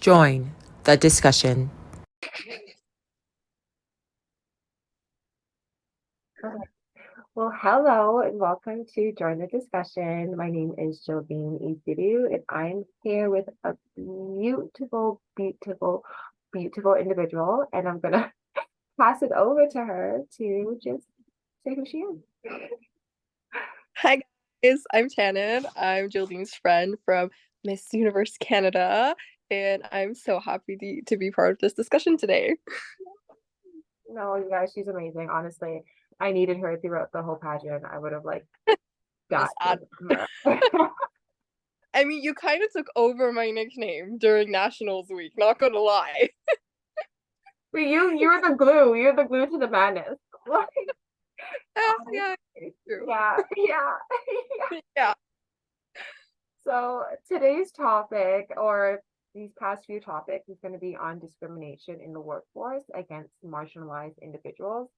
Join the discussion. Okay. Well, hello and welcome to Join the Discussion. My name is Jovine Isidu, and I'm here with a beautiful individual, and I'm gonna pass it over to her to just say who she is. Hi guys, I'm Tanin. I'm Geraldine's friend from Miss Universe Canada, and I'm so happy to be part of this discussion today. No, you guys, she's amazing. Honestly, I needed her throughout the whole pageant. I would have died Just add. from her. I mean, you kind of took over my nickname during Nationals Week, not gonna lie. But you're the glue. You're the glue to the madness. Yeah, true. Yeah, yeah. Yeah. So today's topic, or these past few topics, is going to be on discrimination in the workforce against marginalized individuals.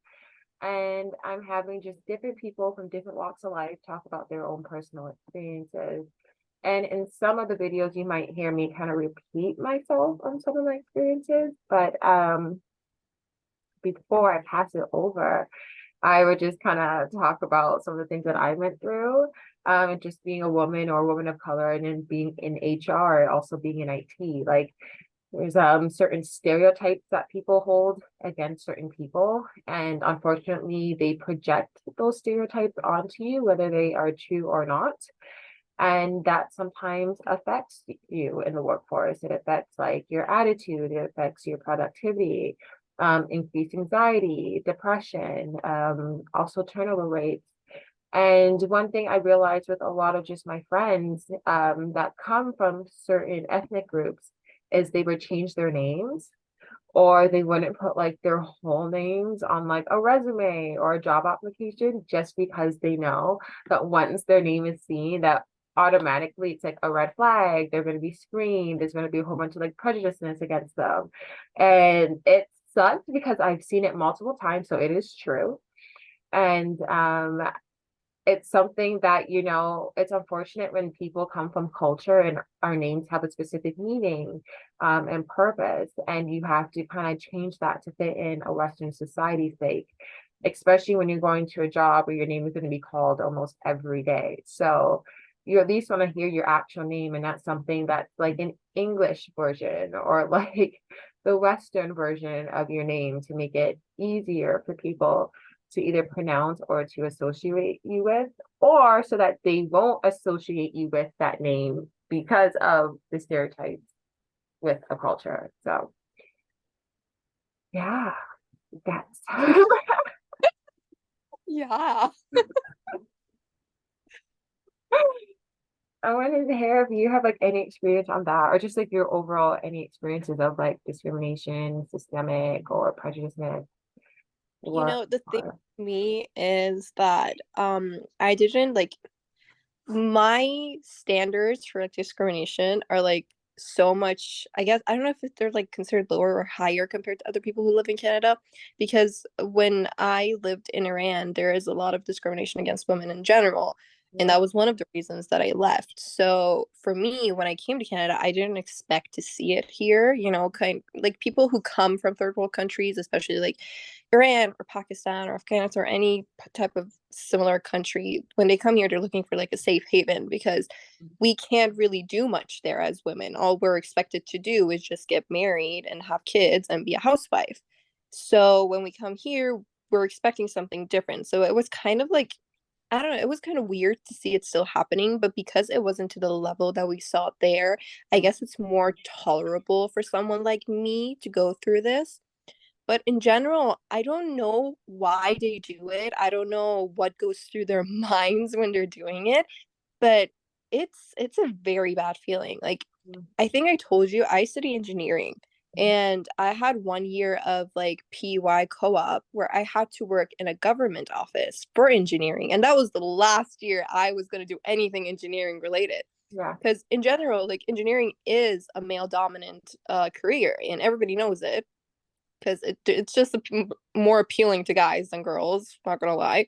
And I'm having just different people from different walks of life talk about their own personal experiences. And in some of the videos, you might hear me kind of repeat myself on some of my experiences. But before I pass it over, I would just kind of talk about some of the things that I went through, and just being a woman or a woman of color, and then being in HR, and also being in IT. Like there's certain stereotypes that people hold against certain people, and unfortunately, they project those stereotypes onto you, whether they are true or not. And that sometimes affects you in the workforce. It affects like your attitude, it affects your productivity, increased anxiety, depression, also turnover rates. And one thing I realized with a lot of just my friends that come from certain ethnic groups is they would change their names, or they wouldn't put like their whole names on like a resume or a job application, just because they know that once their name is seen, that automatically it's like a red flag. They're going to be screened. There's going to be a whole bunch of like prejudiceness against them. And it sucks because I've seen it multiple times, so it is true. And it's something that, it's unfortunate when people come from culture and our names have a specific meaning, and purpose, and you have to kind of change that to fit in a Western society's sake, especially when you're going to a job where your name is going to be called almost every day. So you at least want to hear your actual name, and that's something that's like an English version, or like the Western version of your name, to make it easier for people to either pronounce or to associate you with, or so that they won't associate you with that name because of the stereotypes with a culture. So yeah, that's Yeah. I wanted to hear if you have like any experience on that, or just like your overall any experiences of like discrimination, systemic or prejudice, what The thing with me is that I didn't like my standards for like discrimination are like so much. I guess I don't know if they're like considered lower or higher compared to other people who live in Canada, because when I lived in Iran there is a lot of discrimination against women in general, and yeah. that was one of the reasons that I left. So for me, when I came to Canada, I didn't expect to see it here, kind like people who come from third world countries, especially like Iran or Pakistan or Afghanistan or any type of similar country. When they come here, they're looking for like a safe haven, because we can't really do much there as women. All we're expected to do is just get married and have kids and be a housewife. So when we come here, we're expecting something different. So it was kind of like, I don't know, it was kind of weird to see it still happening, but because it wasn't to the level that we saw it there, I guess it's more tolerable for someone like me to go through this. But in general, I don't know why they do it. I don't know what goes through their minds when they're doing it, but it's a very bad feeling. Like, I think I told you I study engineering, and I had 1 year of like PY co-op where I had to work in a government office for engineering, and that was the last year I was going to do anything engineering related. Yeah. Because in general, like engineering is a male dominant career, and everybody knows it, because it's just more appealing to guys than girls, not gonna lie.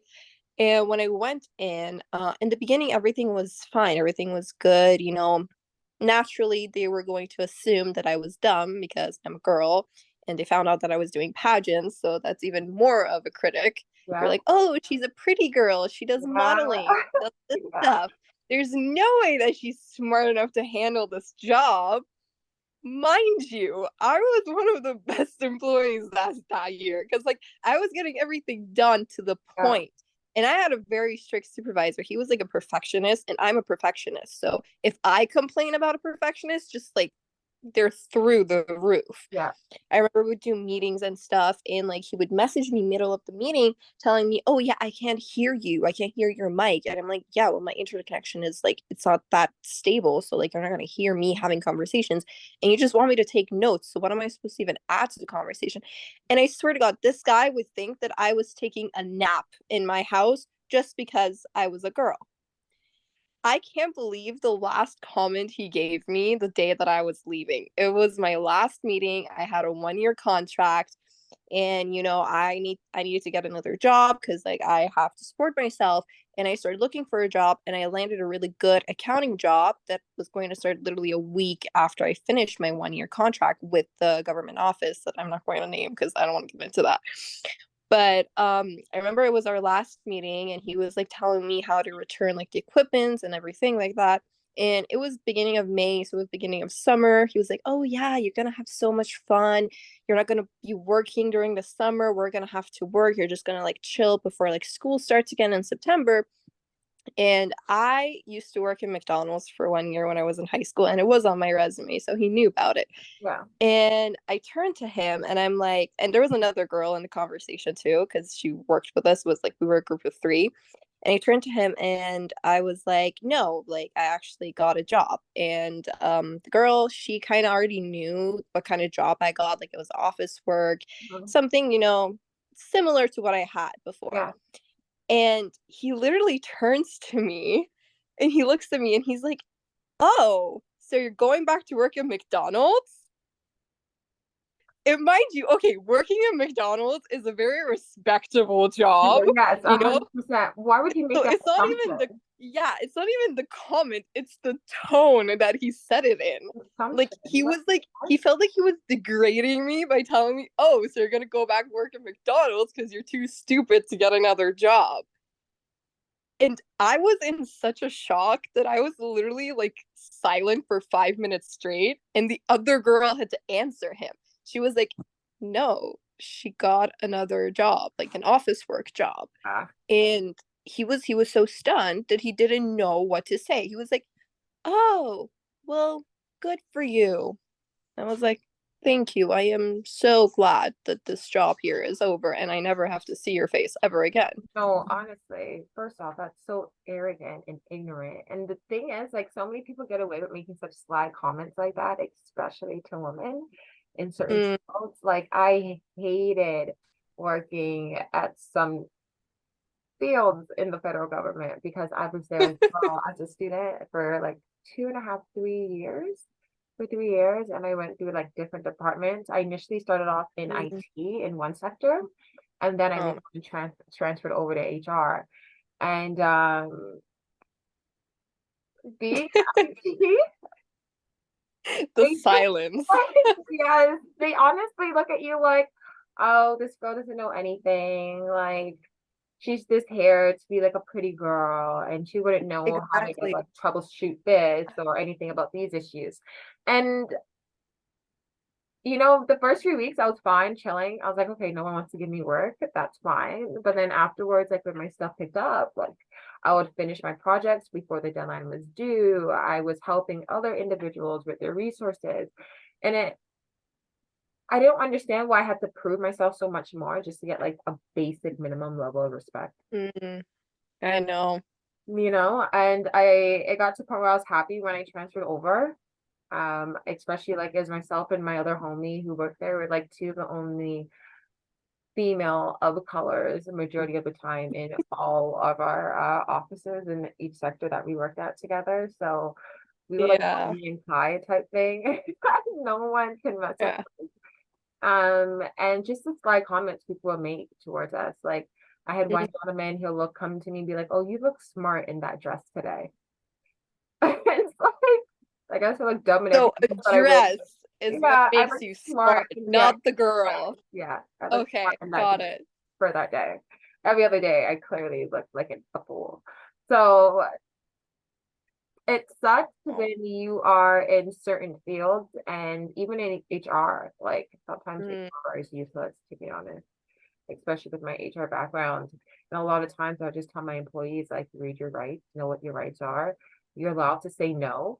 And when I went in the beginning, everything was fine, everything was good. naturally they were going to assume that I was dumb because I'm a girl, and they found out that I was doing pageants, so that's even more of a critic. They're Yeah. like, oh, she's a pretty girl, she does Yeah. modeling, she does this Yeah. stuff. There's no way that she's smart enough to handle this job. Mind you, I was one of the best employees that year because like I was getting everything done to the Yeah. point. And I had a very strict supervisor. He was like a perfectionist, and I'm a perfectionist. So if I complain about a perfectionist, just like they're through the roof. Yeah. I remember we would do meetings and stuff, and like he would message me middle of the meeting telling me, "Oh yeah, I can't hear you. I can't hear your mic." And I'm like, "Yeah, well, my internet connection is like it's not that stable, so like you're not gonna hear me having conversations, and you just want me to take notes. So what am I supposed to even add to the conversation?" And I swear to God, this guy would think that I was taking a nap in my house just because I was a girl. I can't believe the last comment he gave me the day that I was leaving. It was my last meeting. I had a 1-year contract, and I needed to get another job cuz like I have to support myself, and I started looking for a job, and I landed a really good accounting job that was going to start literally a week after I finished my 1-year contract with the government office that I'm not going to name cuz I don't want to get into that. But I remember it was our last meeting, and he was like telling me how to return like the equipment and everything like that. And it was beginning of May, so it was beginning of summer. He was like, "Oh yeah, you're gonna have so much fun. You're not gonna be working during the summer. We're gonna have to work. You're just gonna like chill before like school starts again in September." And I used to work in McDonald's for 1 year when I was in high school, and it was on my resume, so he knew about it. Yeah. And I turned to him and I'm like, and there was another girl in the conversation too, because she worked with us, was like we were a group of three. And I turned to him and I was like, no, like I actually got a job. And the girl, she kind of already knew what kind of job I got. Like it was office work, Mhm. something, similar to what I had before. Yeah. And he literally turns to me and he looks at me and he's like, oh, so you're going back to work at McDonald's? And mind you, okay, working at McDonald's is a very respectable job, Yes, you know? 100%. Why would you So make that it's not even assumption? it's not even the comment, it's the tone that he said it in. Like Assumption. he felt like he was degrading me by telling me, oh, so you're gonna go back and work at McDonald's because you're too stupid to get another job. And I was in such a shock that I was literally like silent for 5 minutes straight. And the other girl had to answer him. She was like, no, she got another job, like an office work job. Ah, And he was so stunned that he didn't know what to say. He was like, oh, well, good for you. I was like, thank you. I am so glad that this job here is over and I never have to see your face ever again. no, honestly, first off, that's so arrogant and ignorant. And the thing is, like, so many people get away with making such sly comments like that, especially to women in certain Mm, fields. Like, I hated working at some fields in the federal government because I was there as well as a student for like 2.5, 3 years. For 3 years, and I went through like different departments. I initially started off in mm, IT in one sector, and then I went oh. on transferred over to HR. And being IT, The they just silence. yes, they honestly look at you like, oh, this girl doesn't know anything. Like she's just here to be like a pretty girl, and she wouldn't know how to get Exactly. like troubleshoot this or anything about these issues. And the first 3 weeks I was fine chilling. I was like, okay, no one wants to give me work. That's fine. But then afterwards, like when my stuff picked up, like I would finish my projects before the deadline was due. I was helping other individuals with their resources. And I don't understand why I had to prove myself so much more just to get like a basic minimum level of respect. Mm, I know. And it got to the point where I was happy when I transferred over. Especially like as myself and my other homie who worked there were like two of the only female of colors the majority of the time in all of our offices in each sector that we worked at together. So we were like Yeah. Bonnie and Clyde type thing. No one can mess with Yeah. us. And just the sly comments people would make towards us. Like I had one Mm, gentleman, he'll come to me and be like, "Oh, you look smart in that dress today." It's like Like I feel like dumb and So a everything, but I really, dress is what yeah, I'm makes like you smart. smart, Yeah, not the girl. yeah, I look smart Okay, in that got day it. for that day. Every other day, I clearly look like a fool. So it sucks Oh. when you are in certain fields and even in HR, like sometimes Mm, HR is useless, to be honest, especially with my HR background. And a lot of times I'll just tell my employees, like, read your rights, know what your rights are. You're allowed to say no.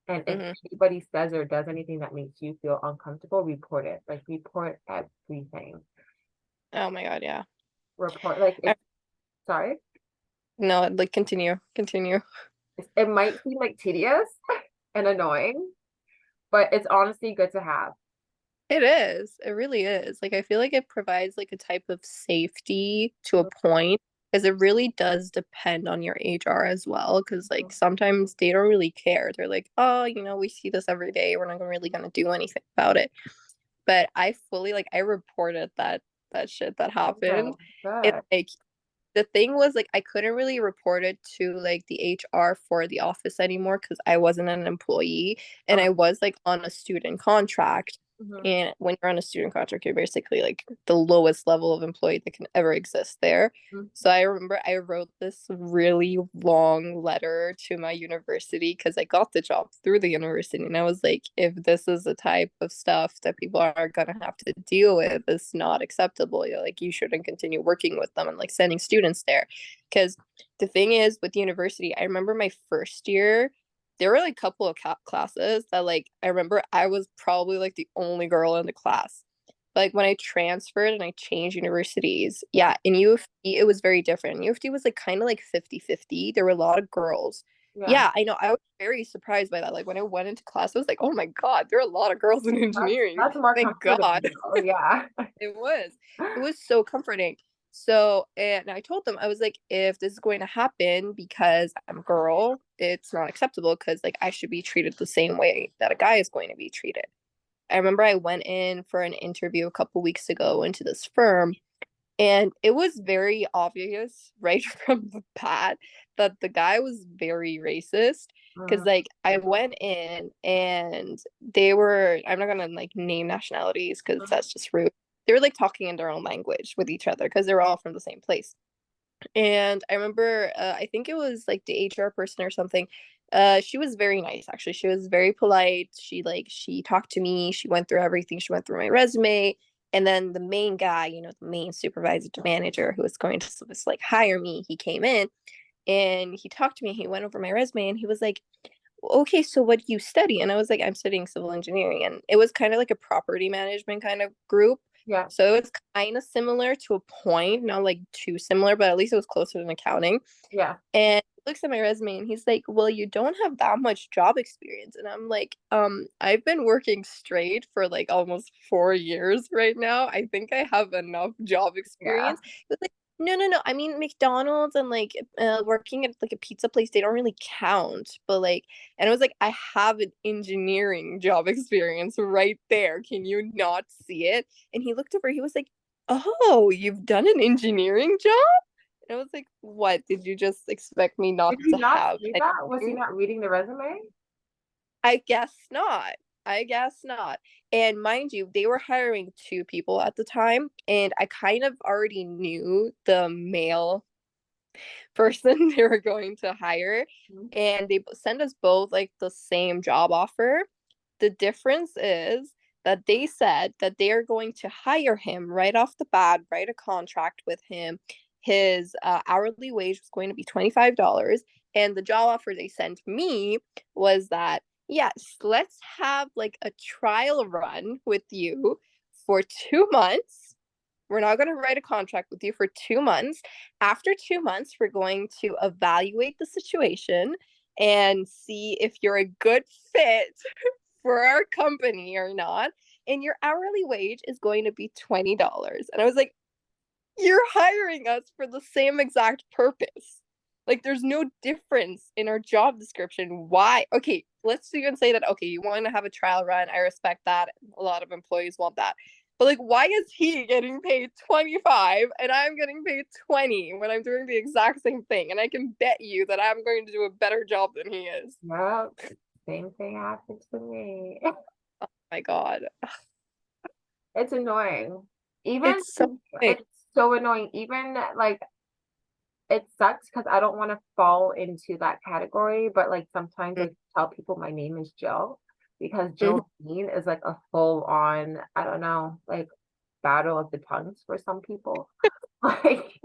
And if mhm. anybody says or does anything that makes you feel uncomfortable, report it. Like report everything. Oh my God, yeah. Report like I, it's sorry. no, like continue. It might seem like tedious and annoying, but it's honestly good to have. It is. It really is. Like I feel like it provides like a type of safety to a point because it really does depend on your HR as well. Because like sometimes they don't really care. They're like, oh, we see this every day. We're not really gonna do anything about it. But I fully like I reported that shit that happened. Good, And good. like the thing was like I couldn't really report it to like the HR for the office anymore because I wasn't an employee and Okay. I was like on a student contract. Mhm. And when you're on a student contract, you're basically like the lowest level of employee that can ever exist there. Mhm. So I remember I wrote this really long letter to my university because I got the job through the university. And I was like, if this is the type of stuff that people are gonna have to deal with, it's not acceptable. Like you shouldn't continue working with them and like sending students there. Because the thing is with the university, I remember my first year, there were like a couple of classes that like I remember I was probably like the only girl in the class. Like when I transferred and I changed universities, yeah, in U of T it was very different. U of T was like kind of like 50-50. There were a lot of girls. Yeah. Yeah, I know. I was very surprised by that. Like when I went into class, I was like, oh my God, there are a lot of girls in engineering. That's more Thank comfortable. God. Yeah. It was. It was so comforting. So, and I told them, I was like, if this is going to happen because I'm a girl, it's not acceptable because like I should be treated the same way that a guy is going to be treated. I remember I went in for an interview a couple weeks ago into this firm, and it was very obvious right from the bat that the guy was very racist. Because Mm, like I went in and they were, I'm not gonna like name nationalities because mm, that's just rude. They were like talking in their own language with each other because they were all from the same place. And I remember, I think it was like the HR person or something. She was very nice, actually. She was very polite. She talked to me. She went through everything. She went through my resume. And then the main guy, the main supervisor, the manager who was going to just like hire me, he came in and he talked to me. He went over my resume and he was like, okay, so what do you study? And I was like, I'm studying civil engineering. And it was kind of like a property management kind of group. yeah. So it was kind of similar to a point, not like too similar, but at least it was closer than accounting. Yeah. And he looks at my resume and he's like, well, you don't have that much job experience. And I'm like, I've been working straight for like almost 4 years right now. I think I have enough job Yeah. experience. He was like, no, no, no. I mean, McDonald's and like working at like a pizza place, they don't really count. But like, and I was like, I have an engineering job experience right there. Can you not see it? And he looked over, he was like, oh, you've done an engineering job? And I was like, what? Did you just expect me not Did he to not have see that? Was he anything? not reading the resume? I guess not. I guess not. And mind you, they were hiring two people at the time, and I kind of already knew the male person they were going to hire, Mhm. and they sent us both like the same job offer. The difference is that they said that they are going to hire him right off the bat, write a contract with him. His hourly wage was going to be $25. And the job offer they sent me was that, yes, let's have like a trial run with you for 2 months. We're not going to write a contract with you for 2 months. After 2 months, we're going to evaluate the situation and see if you're a good fit for our company or not. And your hourly wage is going to be $20. And I was like, you're hiring us for the same exact purpose. Like, there's no difference in our job description. Why? Okay, let's even say that, okay, you want to have a trial run. I respect that. A lot of employees want that. But, like, why is he getting paid 25 and I'm getting paid 20 when I'm doing the exact same thing? And I can bet you that I'm going to do a better job than he is. Yeah. Same thing happened to me. My God. It's annoying. Even It's so big. it's so annoying. Even like it sucks because I don't want to fall into that category, but like sometimes I tell people my name is Jill because Mhm. Jill Dean is like a full on, I don't know, like battle of the tongues for some people. Like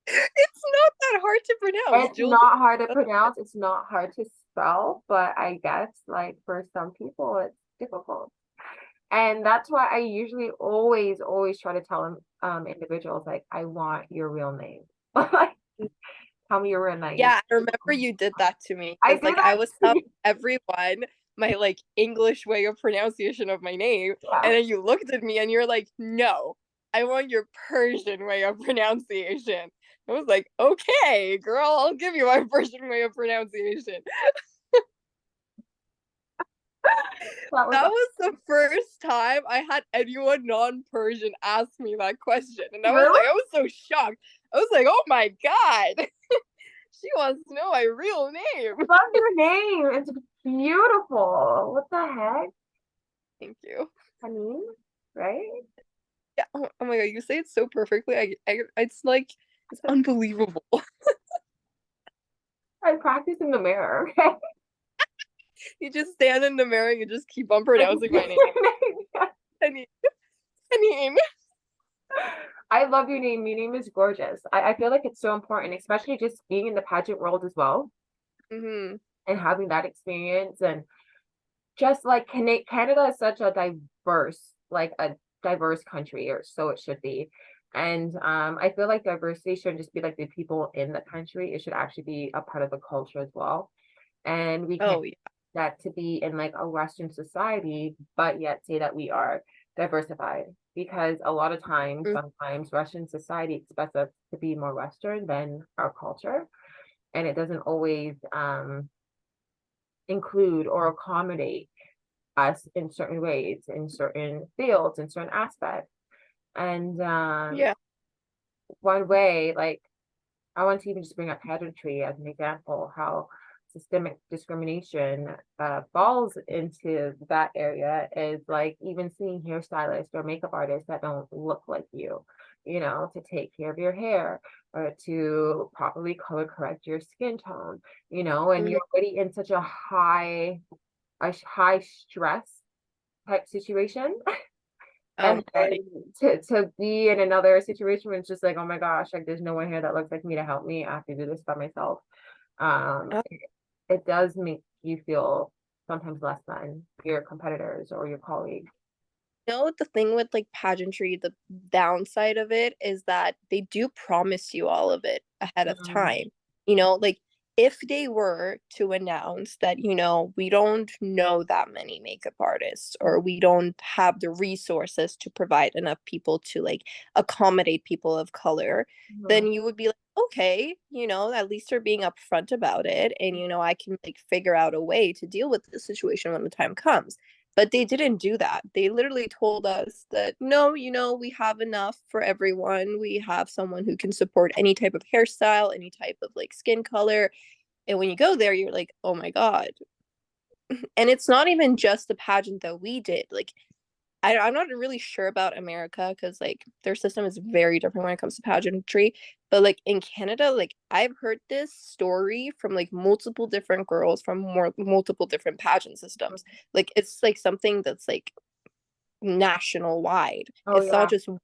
It's not that hard to pronounce. it's Jewel. not hard to pronounce, it's not hard to spell, but I guess like for some people it's difficult. And that's why I usually always try to tell them individuals like I want your real name. Like tell me your real name. Yeah, I remember you did that to me I because do like I that was telling too. everyone my like English way of pronunciation of my name, Yeah. and then you looked at me and you're like, "No, I want your Persian way of pronunciation." I was like, "Okay, girl, I'll give you my Persian way of pronunciation." That was That was the first time I had anyone non-Persian ask me that question, and really I was so shocked. I was like, "Oh my God, she wants to know my real name." love your name. It's beautiful. What the heck? Thank you. Tanin, right? Yeah. Oh my God, you say it so perfectly. It's like it's unbelievable. I practice in the mirror. Okay. You just stand in the mirror and you just keep on Like, pronouncing my name. Tanin. Tanin. I love your name. Your name is gorgeous. I feel like it's so important, especially just being in the pageant world as well Mm-hmm. and having that experience. And just like Canada is such a diverse country, or so it should be. And I feel like diversity shouldn't just be like the people in the country, it should actually be a part of the culture as well. And we can't Oh yeah. that to be in like a Western society, but yet say that we are diversified. Because a lot of times, Mm, sometimes Western society expects us to be more Western than our culture. And it doesn't always include or accommodate us in certain ways, in certain fields, in certain aspects. And yeah. one way, like I want to even just bring up pageantry as an example, how systemic discrimination falls into that area is like even seeing hairstylists or makeup artists that don't look like you know, to take care of your hair or to properly color correct your skin tone, you know, and Mhm. you're already in such a high stress type situation. Oh And my God. then to be in another situation where it's just like, oh my gosh, like there's no one here that looks like me to help me. I have to do this by myself. Uh, It does make you feel sometimes less than your competitors or your colleagues. You know the thing with like pageantry, the downside of it is that they do promise you all of it ahead of Mhm. time. You know, like if they were to announce that, we don't know that many makeup artists or we don't have the resources to provide enough people to like accommodate people of color, Mhm. then you would be like, okay, at least they're being upfront about it. And, I can like figure out a way to deal with this situation when the time comes, but they didn't do that. They literally told us that no, we have enough for everyone. We have someone who can support any type of hairstyle, any type of like skin color. And when you go there, you're like, oh my God. And it's not even just the pageant that we did. Like, I'm not really sure about America because like their system is very different when it comes to pageantry. But like in Canada, like I've heard this story from like multiple different girls from multiple different pageant systems. Like it's like something that's like national wide. Oh It's not yeah, just one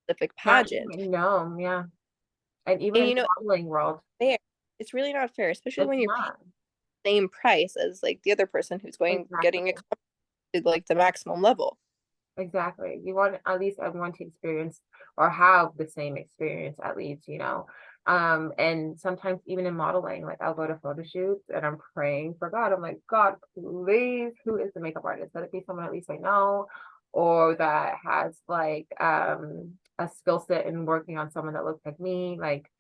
specific not pageant. even no, yeah, and even And in the modeling world, fair. It's really not fair, especially it's when you're paying not the same price as like the other person who's going exactly. getting it to like the maximum level. Exactly. You want at least everyone to experience or have the same experience at least, you know. And sometimes even in modeling, like I'll go to photo shoots and I'm praying for God. I'm like, God, please, who is the makeup artist? Let it be someone at least I know, or that has like a skill set in working on someone that looks like me. Like,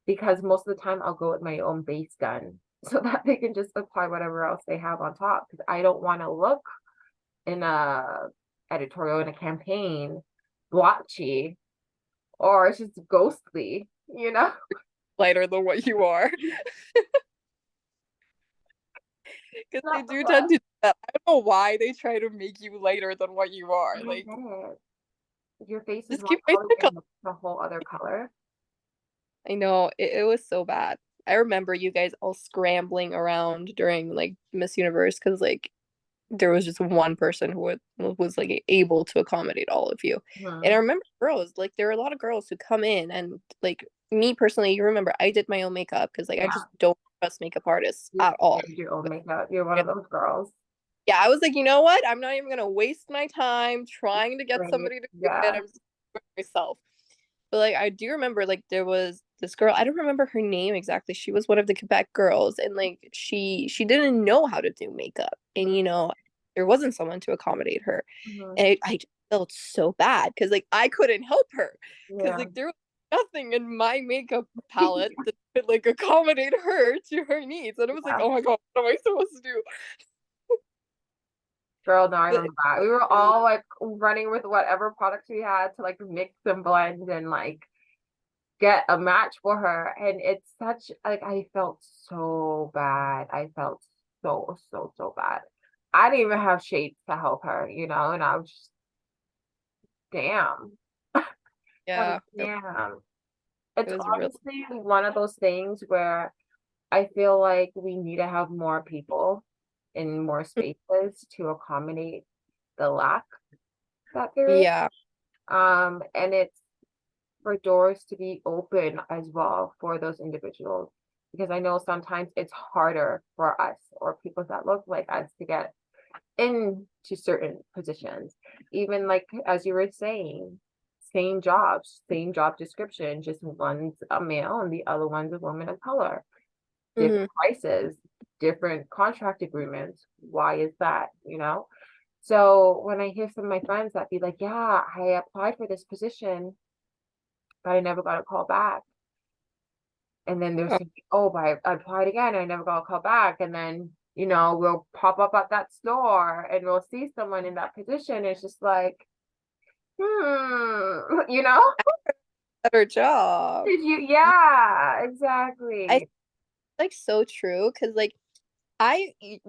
because most of the time I'll go with my own base gun so that they can just apply whatever else they have on top. Because I don't want to look in a editorial in a campaign blotchy or it's just ghostly, you know. Lighter than what you are. Because they do tend to do that. I don't know why they try to make you lighter than what you are. I don't Like, get it. Your face is just one keep my color skin color. and the whole other color. I know it was so bad. I remember you guys all scrambling around during like Miss Universe because like there was just one person who was like able to accommodate all of you. And I Hmm. remember girls, like there were a lot of girls who come in and like me personally, you remember I did my own makeup because like I Yeah, just don't trust makeup artists you at all. did your own makeup. You're one of those girls. Yeah, I was like, you know what? I'm not even gonna waste my time trying to get Right. somebody to do it. Yeah. I'm just doing it myself. But like I do remember like there was this girl, I don't remember her name exactly. She was one of the Quebec girls and like she didn't know how to do makeup. And you know, there wasn't someone to accommodate her. Mhm. And I just felt so bad because like I couldn't help her because Yeah. like there was nothing in my makeup palette that could like accommodate her to her needs. And it was like, Yeah. oh my god, what am I supposed to do? Girl, no, I But remember that. We were all like running with whatever products we had to like mix and blend and like get a match for her. And it's such like I felt so bad. I felt so bad. I didn't even have shapes to help her, and I was just damn. Like, yeah, damn. it It's was really honestly one of those things where I feel like we need to have more people in more spaces to accommodate the lack that there is. yeah. And it's for doors to be open as well for those individuals. Because I know sometimes it's harder for us or people that look like us to get into certain positions. Even like as you were saying, same jobs, same job description, just one's a male and the other one's a woman of color. Hmm. Different prices, different contract agreements. Why is that? So when I hear some of my friends that be like, yeah, I applied for this position, but I never got a call back. And then there's Oh, thinking, oh, but I applied again, I never got a call back. And then, we'll pop up at that store and we'll see someone in that position. It's just like, you know? better job. Did you? Yeah, I exactly. like so true because like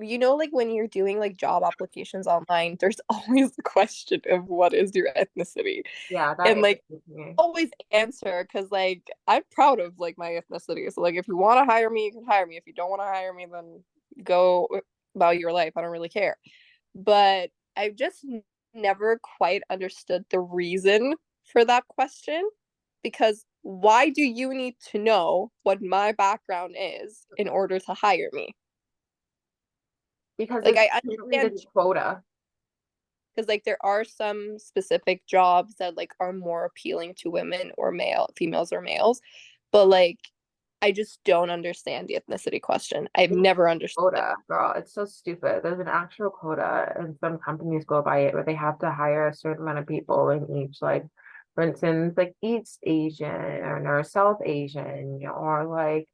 you know like when you're doing like job applications online, there's always the question of what is your ethnicity, Yeah, that and is like me. always answer because like I'm proud of like my ethnicity. So like if you want to hire me, you can hire me. If you don't want to hire me, then go about your life. I don't really care. But I've just never quite understood the reason for that question because why do you need to know what my background is in order to hire me? Because Like it's I currently understand the quota. because like there are some specific jobs that like are more appealing to women or females or males, but like I just don't understand the ethnicity question. I've never understood it. Quota, girl. It's so stupid. There's an actual quota, and some companies go by it where they have to hire a certain amount of people in each, like, for instance, like East Asian or South Asian, or like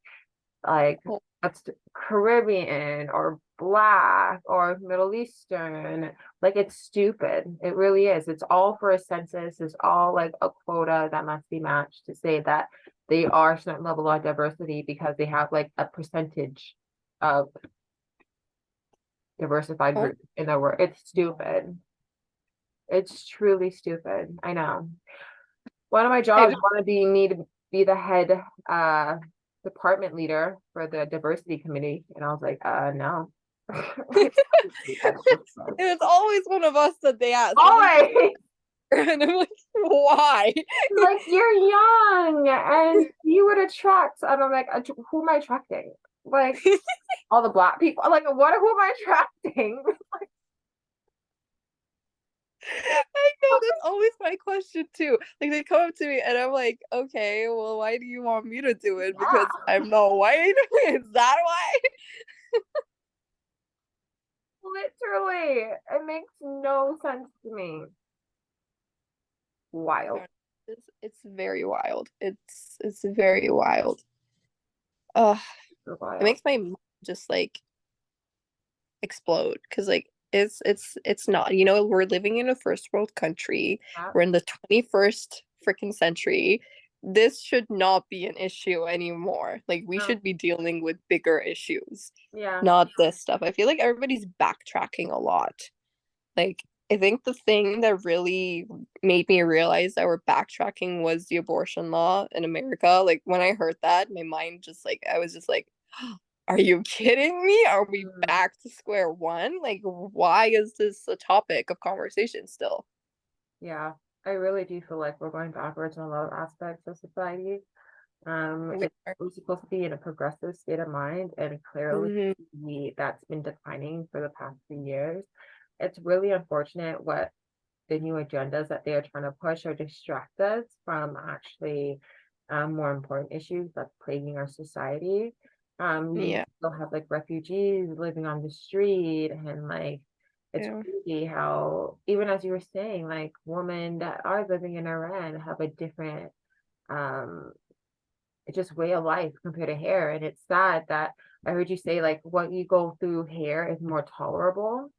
Oh, that's Caribbean or Black or Middle Eastern. Like it's stupid. It really is. It's all for a census. It's all like a quota that must be matched to say that they are certain level of diversity because they have like a percentage of diversified oh, group in their work. It's stupid. It's truly stupid. I know. One of my I jobs just, wanted me to be the head uh department leader for the diversity committee. And I was like, no. it's always one of us that they ask. They're like, Always and I'm like, why? like you're young and you would attract. And I'm like, who am I attracting? Like all the black people. I'm like, who am I attracting? I know that's always my question too. Like they come up to me and I'm like, okay, well, why do you want me to do it? Because Yeah, I'm not white. Is that why? literally. It makes no sense to me. Wild. It's very wild. It's very wild. Ugh, it Wild. makes my mind just like explode because like it's not. You know, we're living in a first world country. Yeah. We're in the 21st freaking century. this should not be an issue anymore. Like we No. should be dealing with bigger issues, Yeah. not this stuff. I feel like everybody's backtracking a lot. Like I think the thing that really made me realize that we're backtracking was the abortion law in America. Like when I heard that, my mind just like I was just like, are you kidding me? Are we Mhm. back to square one? Like why is this a topic of conversation still? Yeah. I really do feel like we're going backwards in a lot of aspects of society. We It's are. we're supposed to be in a progressive state of mind, and clearly Mhm. that's been declining for the past few years. It's really unfortunate what the new agendas that they are trying to push or distract us from actually more important issues that's plaguing our society. You Yeah. still have like refugees living on the street, and like it's Yeah. crazy how even as you were saying, like women that are living in Iran have a different um just way of life compared to hair. And it's sad that I heard you say like what you go through here is more tolerable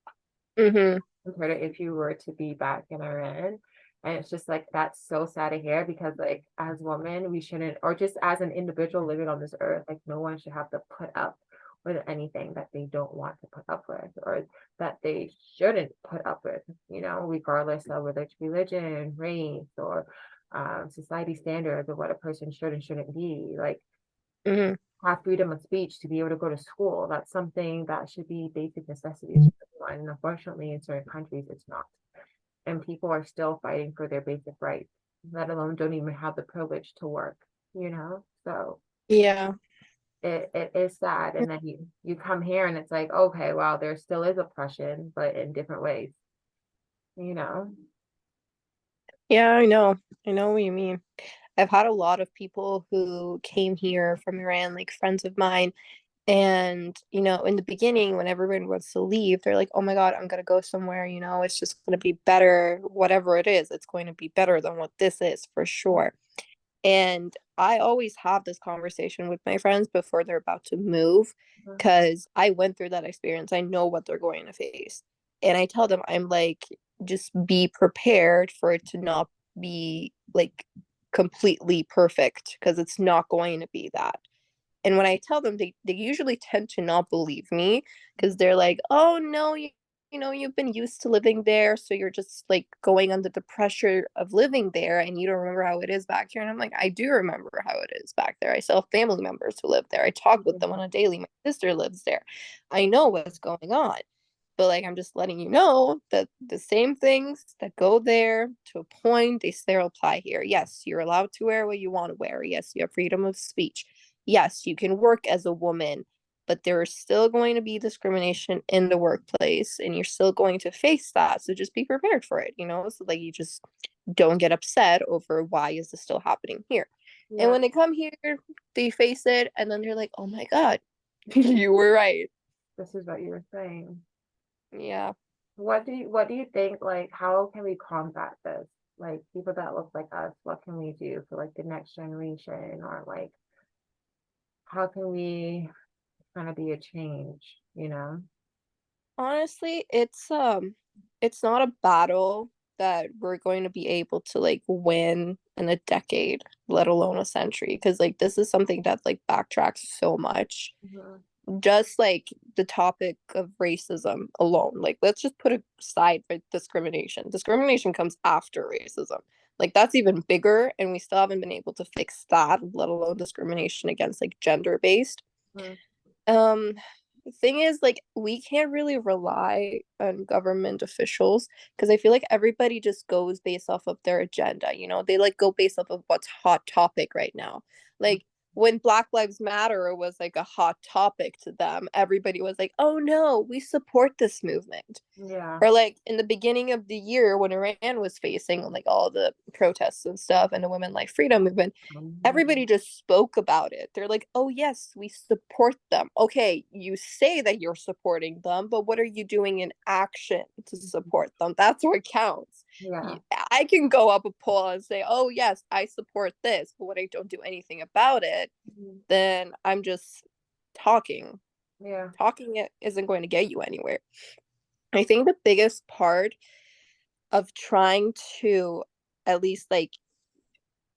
Mhm. compared to if you were to be back in Iran. And it's just like that's so sad to hear because like as women we shouldn't, or just as an individual living on this earth, like no one should have to put up with anything that they don't want to put up with or that they shouldn't put up with, regardless of whether it's religion, race, or society standards of what a person should and shouldn't be. Like Mhm. have freedom of speech to be able to go to school. That's something that should be basic necessities for everyone. And unfortunately, in certain countries, it's not. And people are still fighting for their basic rights, let alone don't even have the privilege to work, So Yeah. it is sad. And then you come here and it's like, okay, wow, there still is oppression, but in different ways, you know? Yeah, I know. I know what you mean. I've had a lot of people who came here from Iran, like friends of mine, and in the beginning, when everyone wants to leave, they're like, "Oh my God, I'm gonna go somewhere, it's just gonna be better, whatever it is, it's going to be better than what this is for sure." And I always have this conversation with my friends before they're about to move Mhm. because I went through that experience. I know what they're going to face. And I tell them, I'm like, just be prepared for it to not be like completely perfect because it's not going to be that. And when I tell them, they usually tend to not believe me because they're like, oh no, you've been used to living there. So you're just like going under the pressure of living there and you don't remember how it is back here. And I'm like, I do remember how it is back there. I still have family members who live there. I talk with them on a daily. My sister lives there. I know what's going on. But like I'm just letting you know that the same things that go there to a point, they still apply here. Yes, you're allowed to wear what you want to wear. Yes, you have freedom of speech. Yes, you can work as a woman, but there is still going to be discrimination in the workplace and you're still going to face that. So just be prepared for it, so like you just don't get upset over why is this still happening here. And Yeah, when they come here, they face it and then they're like, oh my God, you were right. this is what you were saying. Yeah. What do you think, like, how can we combat this? Like, people that look like us, what can we do for like the next generation, or like how can we kind of be a change? Honestly, it's not a battle that we're going to be able to like win in a decade, let alone a century, because like this is something that like backtracks so much. Mhm. Just like the topic of racism alone. Like let's just put aside for discrimination. Discrimination comes after racism. Like that's even bigger and we still haven't been able to fix that, let alone discrimination against like gender based. Mhm. um the thing is, like, we can't really rely on government officials because I feel like everybody just goes based off of their agenda. They like go based off of what's hot topic right now. Like when Black Lives Matter was like a hot topic to them, everybody was like, "Oh no, we support this movement." Yeah. Or like in the beginning of the year when Iran was facing like all the protests and stuff and the women like freedom movement, Mhm. everybody just spoke about it. They're like, "Oh yes, we support them." Okay, you say that you're supporting them, but what are you doing in action to support them? That's what counts. Yeah. I can go up a poll and say, "Oh yes, I support this," but when I don't do anything about it, Mhm. then I'm just talking. Yeah. Talking it isn't going to get you anywhere. I think the biggest part of trying to at least like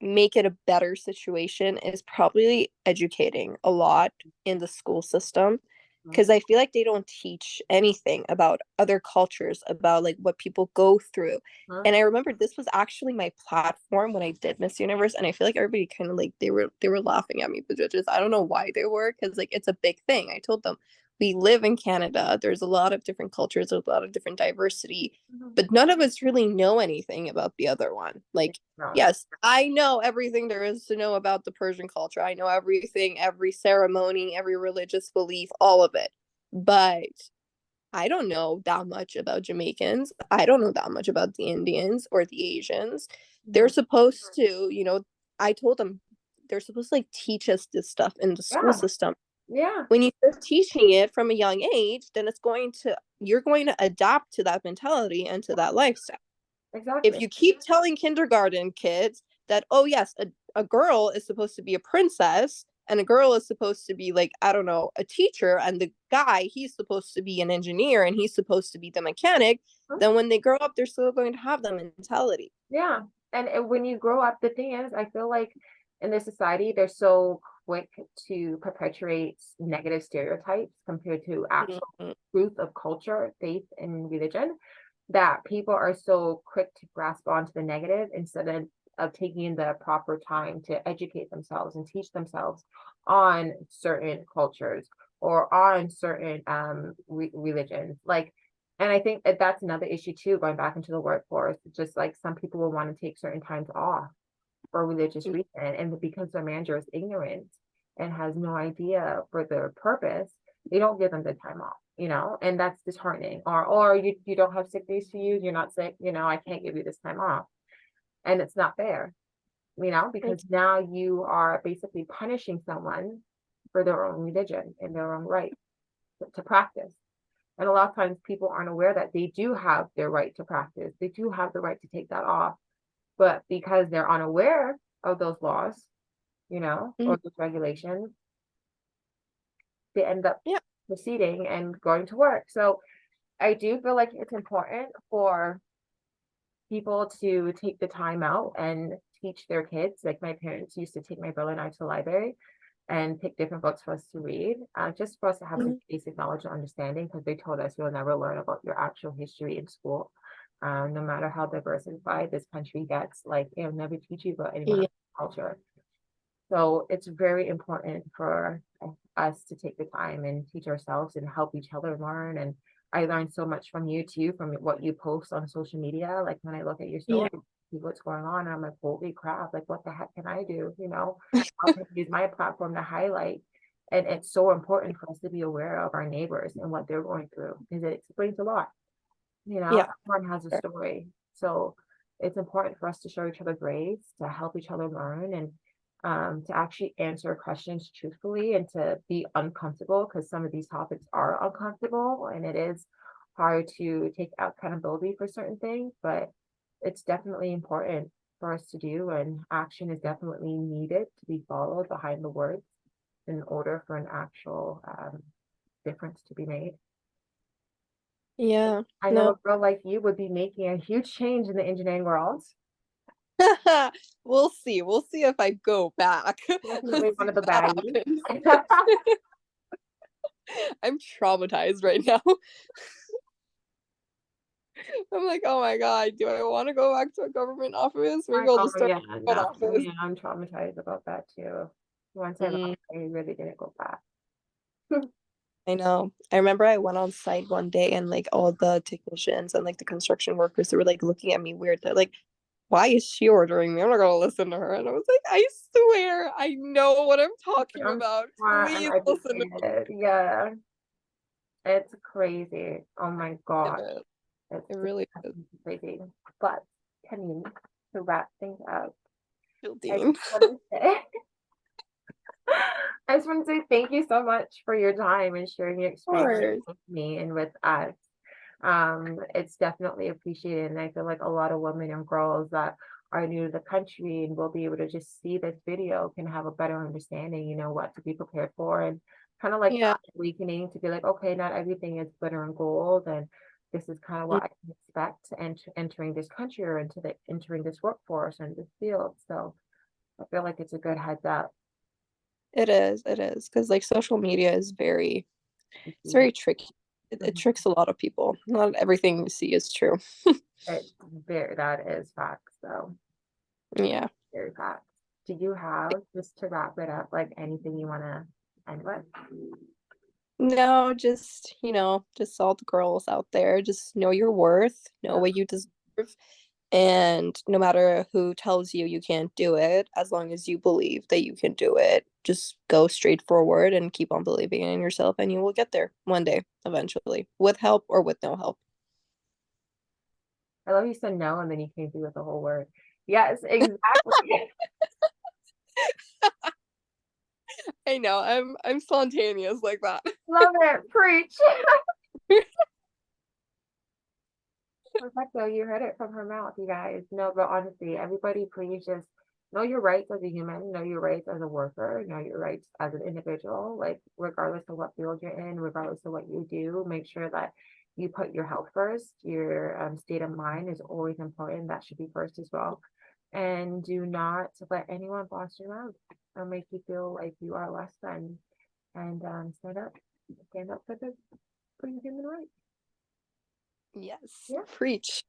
make it a better situation is probably educating a lot in the school system, because I feel like they don't teach anything about other cultures, about like what people go through. And I remember this was actually my platform when I did Miss Universe, and I feel like everybody kind of like they were laughing at me, the judges. I don't know why they were, because like it's a big thing. I told them we live in Canada. There's a lot of different cultures, there's a lot of different diversity, but none of us really know anything about the other one. Like, No. yes, I know everything there is to know about the Persian culture. I know everything, every ceremony, every religious belief, all of it. But I don't know that much about Jamaicans. I don't know that much about the Indians or the Asians. They're supposed to, I told them they're supposed to like teach us this stuff in the school Yeah, system. yeah, When you start teaching it from a young age, then you're going to adapt to that mentality and to that lifestyle. If exactly. you keep telling kindergarten kids that, oh yes, a girl is supposed to be a princess and a girl is supposed to be like, I don't know, a teacher, and the guy, he's supposed to be an engineer and he's supposed to be the mechanic, then when they grow up, they're still going to have that mentality. Yeah. And when you grow up, the thing is, I feel like in this society, they're so quick to perpetuate negative stereotypes compared to actual Mhm. truth of culture, faith, and religion, that people are so quick to grasp onto the negative instead of taking the proper time to educate themselves and teach themselves on certain cultures or on certain religions. Like, and I think that's another issue too, going back into the workforce. Just like some people will want to take certain times off for religious reason, and because their manager is ignorant and has no idea for their purpose, they don't give them the time off, and that's disheartening. Or you don't have sick days to use, you're not sick, I can't give you this time off. And it's not fair, because now you are basically punishing someone for their own religion and their own right to practice. And a lot of times people aren't aware that they do have their right to practice. They do have the right to take that off. But because they're unaware of those laws, Mhm. or those regulations, they end up Yeah. proceeding and going to work. So I do feel like it's important for people to take the time out and teach their kids. Like my parents used to take my brother and I to the library and pick different books for us to read, just for us to have some basic knowledge and understanding, because they told us you'll never learn about your actual history in school. No matter how diversified this country gets, like it'll never teach you about anyone Yeah. else's culture. So it's very important for us to take the time and teach ourselves and help each other learn. And I learned so much from you too, from what you post on social media. Like when I look at your Yeah. story, see what's going on, and I'm like, holy crap, like what the heck can I do? How can I use my platform to highlight? And it's so important for us to be aware of our neighbors and what they're going through, because it explains a lot. Yeah. Everyone has a story. So it's important for us to show each other grace, to help each other learn, and to actually answer questions truthfully and to be uncomfortable, because some of these topics are uncomfortable and it is hard to take accountability for certain things, but it's definitely important for us to do, and action is definitely needed to be followed behind the words in order for an actual difference to be made. Yeah. I know No. a girl like you would be making a huge change in the engineering world. We'll see. We'll see if I go back. Definitely Let's see one of the if that baddies. happens. I'm traumatized right now. I'm like, oh my God, do I want to go back to a government office? Maybe I'll Oh just start yeah, an no, office. yeah, I'm traumatized about that too. Once I left, Mm, I really didn't go back. I know. I remember I went on site one day and like all the technicians and like the construction workers, they were like looking at me weird. They're like, why is she ordering me? I'm not gonna listen to her. And I was like, I swear, I know what I'm talking I'm about. smart, I'm Please listen to educated. Yeah, it's crazy. Oh my me. gosh, it's It just really is. crazy. But Tanin, to wrap things up, I just Guilty. want to say, I just want to say thank you so much for your time and sharing your Of experience course. with me and with us. It's definitely appreciated, and I feel like a lot of women and girls that are new to the country and will be able to just see this video can have a better understanding, what to be prepared for, and kind of like Yeah. that awakening to be like, okay, not everything is glitter and gold, and this is kind of Mm. what I can expect entering this country or entering this workforce and this field. So I feel like it's a good heads up. It is, because like social media is it's very tricky. It Mhm. tricks a lot of people. Not everything you see is true. That is facts, though. Yeah. Very facts. Do you have, just to wrap it up, like anything you want to end with? No, just, just all the girls out there, just know your worth, know Yeah. what you deserve, and no matter who tells you you can't do it, as long as you believe that you can do it, just go straight forward and keep on believing in yourself, and you will get there one day, eventually, with help or with no help. I love you said no, and then you came through with the whole word. Yes, exactly. I know, I'm spontaneous like that. Love it. Preach. Perfecto. You heard it from her mouth, you guys. No, but honestly, everybody, please just know your rights as a human, know your rights as a worker, know your rights as an individual. Like, regardless of what field you're in, regardless of what you do, make sure that you put your health first. Your state of mind is always important. That should be first as well. And do not let anyone boss you around or make you feel like you are less than. And stand up for your human rights. Yes, Yeah. preach.